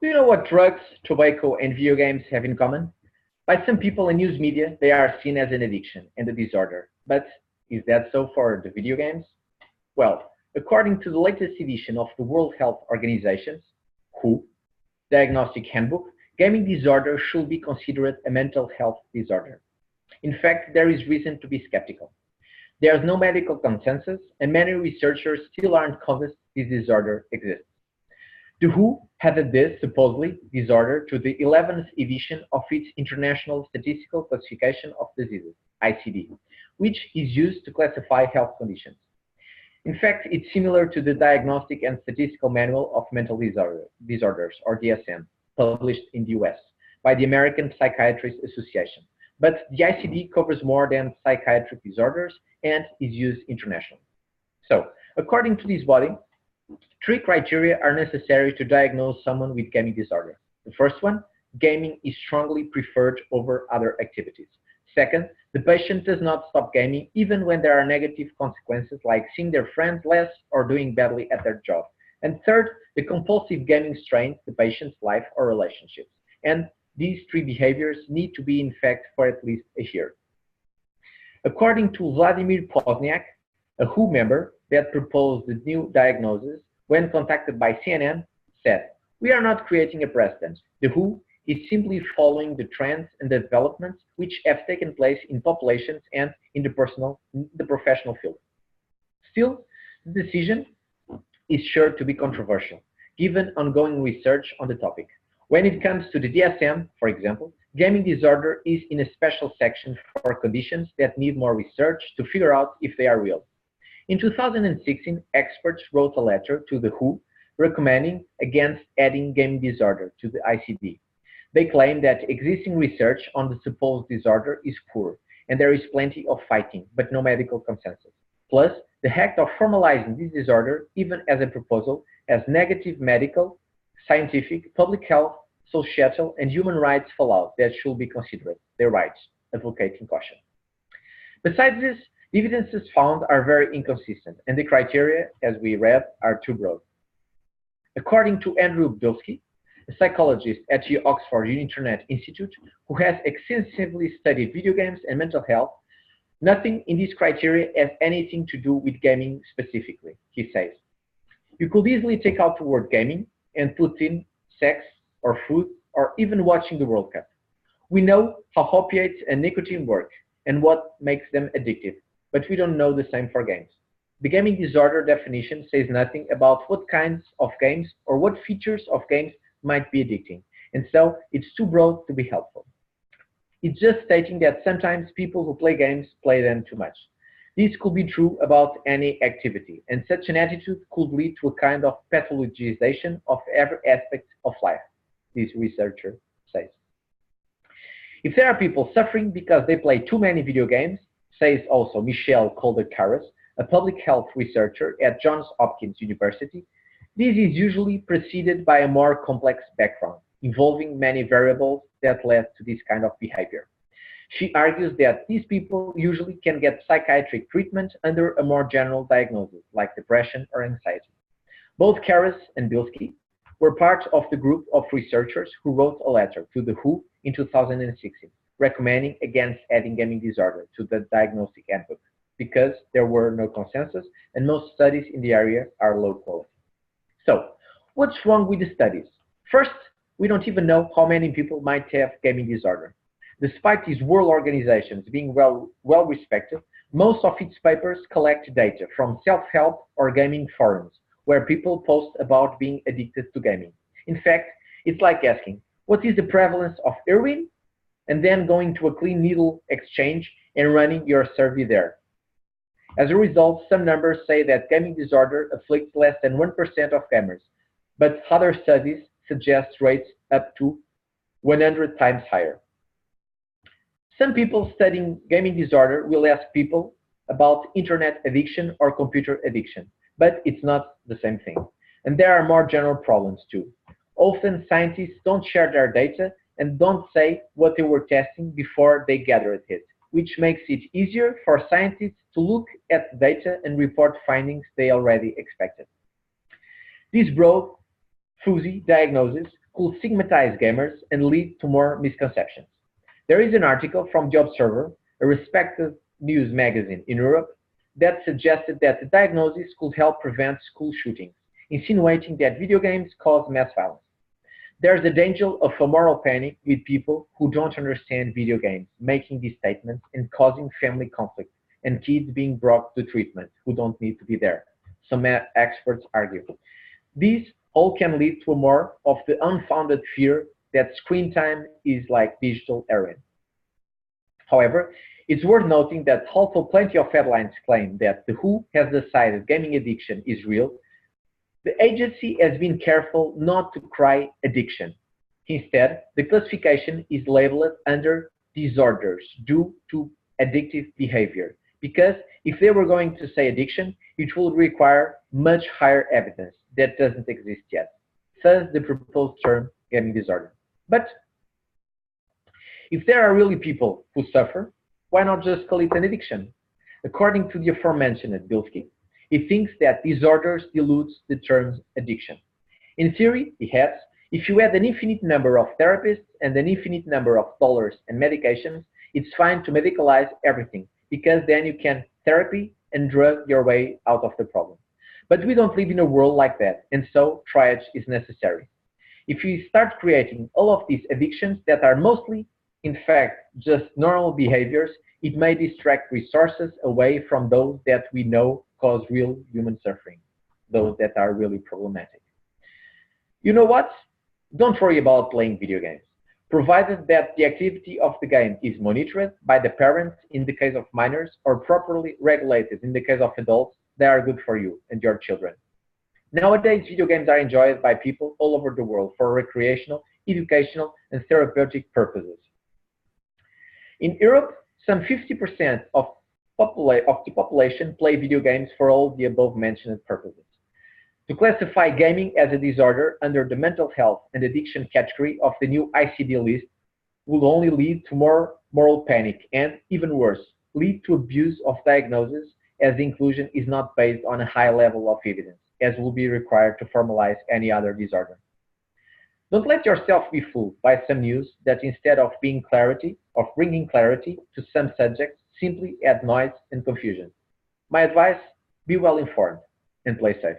Do you know what drugs, tobacco, and video games have in common? By some people in news media, they are seen as an addiction and a disorder. But is that so for the video games? Well, according to the latest edition of the World Health Organization's WHO Diagnostic Handbook, gaming disorder should be considered a mental health disorder. In fact, there is reason to be skeptical. There is no medical consensus, and many researchers still aren't convinced this disorder exists. The WHO added this, supposedly, disorder to the 11th edition of its International Statistical Classification of Diseases, ICD, which is used to classify health conditions. In fact, it's similar to the Diagnostic and Statistical Manual of Mental Disorders, or DSM, published in the US by the American Psychiatrists Association. But the ICD covers more than psychiatric disorders and is used internationally. So, according to this body, three criteria are necessary to diagnose someone with gaming disorder. The first one, gaming is strongly preferred over other activities. Second, the patient does not stop gaming even when there are negative consequences like seeing their friends less or doing badly at their job. And third, the compulsive gaming strains the patient's life or relationships. And these three behaviors need to be in fact for at least a year. According to Vladimir Pozniak, a WHO member that proposed the new diagnosis, when contacted by CNN, said, "We are not creating a precedent. The WHO is simply following the trends and developments which have taken place in populations and in the professional field." Still, the decision is sure to be controversial, given ongoing research on the topic. When it comes to the DSM, for example, gaming disorder is in a special section for conditions that need more research to figure out if they are real. In 2016, experts wrote a letter to the WHO recommending against adding gaming disorder to the ICD. They claim that existing research on the supposed disorder is poor, and there is plenty of fighting, but no medical consensus. Plus, the act of formalizing this disorder, even as a proposal, has negative medical, scientific, public health, societal, and human rights fallout that should be considered, their rights, advocating caution. Besides this, the evidences found are very inconsistent, and the criteria, as we read, are too broad. According to Andrew Bilski, a psychologist at the Oxford Internet Institute, who has extensively studied video games and mental health, nothing in these criteria has anything to do with gaming specifically, he says. You could easily take out the word gaming and put in sex or food or even watching the World Cup. We know how opiates and nicotine work and what makes them addictive, but we don't know the same for games. The gaming disorder definition says nothing about what kinds of games or what features of games might be addicting, and so it's too broad to be helpful. It's just stating that sometimes people who play games play them too much. This could be true about any activity, and such an attitude could lead to a kind of pathologization of every aspect of life, this researcher says. If there are people suffering because they play too many video games, says also Michelle Calder-Carras, a public health researcher at Johns Hopkins University, this is usually preceded by a more complex background, involving many variables that led to this kind of behavior. She argues that these people usually can get psychiatric treatment under a more general diagnosis, like depression or anxiety. Both Carras and Bilski were part of the group of researchers who wrote a letter to the WHO in 2016, recommending against adding gaming disorder to the diagnostic handbook, because there were no consensus and most studies in the area are low quality. So, what's wrong with the studies? First, we don't even know how many people might have gaming disorder. Despite these world organizations being well respected, most of its papers collect data from self-help or gaming forums, where people post about being addicted to gaming. In fact, it's like asking, what is the prevalence of heroin? And then going to a clean needle exchange and running your survey there. As a result, some numbers say that gaming disorder afflicts less than 1% of gamers, but other studies suggest rates up to 100 times higher. Some people studying gaming disorder will ask people about internet addiction or computer addiction, but it's not the same thing. And there are more general problems too. Often scientists don't share their data and don't say what they were testing before they gathered it, which makes it easier for scientists to look at data and report findings they already expected. This broad, fuzzy diagnosis could stigmatize gamers and lead to more misconceptions. There is an article from The Observer, a respected news magazine in Europe, that suggested that the diagnosis could help prevent school shootings, insinuating that video games cause mass violence. There's a danger of a moral panic with people who don't understand video games, making these statements and causing family conflict, and kids being brought to treatment who don't need to be there. Some experts argue. These all can lead to more of the unfounded fear that screen time is like digital heroin. However, it's worth noting that although plenty of headlines claim that the WHO has decided gaming addiction is real, the agency has been careful not to cry addiction. Instead, the classification is labeled under disorders due to addictive behavior, because if they were going to say addiction, it would require much higher evidence that doesn't exist yet, thus the proposed term gaming disorder. But if there are really people who suffer, why not just call it an addiction? According to the aforementioned Bilski, he thinks that disorders dilutes the term addiction. In theory, he adds, if you add an infinite number of therapists and an infinite number of dollars and medications, it's fine to medicalize everything, because then you can therapy and drug your way out of the problem. But we don't live in a world like that, and so triage is necessary. If we start creating all of these addictions that are mostly, in fact, just normal behaviors, it may distract resources away from those that we know cause real human suffering, those that are really problematic. You know what? Don't worry about playing video games. Provided that the activity of the game is monitored by the parents in the case of minors or properly regulated in the case of adults, they are good for you and your children. Nowadays, video games are enjoyed by people all over the world for recreational, educational, and therapeutic purposes. In Europe, some 50% of the population play video games for all the above-mentioned purposes. To classify gaming as a disorder under the mental health and addiction category of the new ICD list will only lead to more moral panic and, even worse, lead to abuse of diagnosis, as the inclusion is not based on a high level of evidence, as will be required to formalize any other disorder. Don't let yourself be fooled by some news that, instead of bringing clarity to some subjects, simply add noise and confusion. My advice, be well informed and play safe.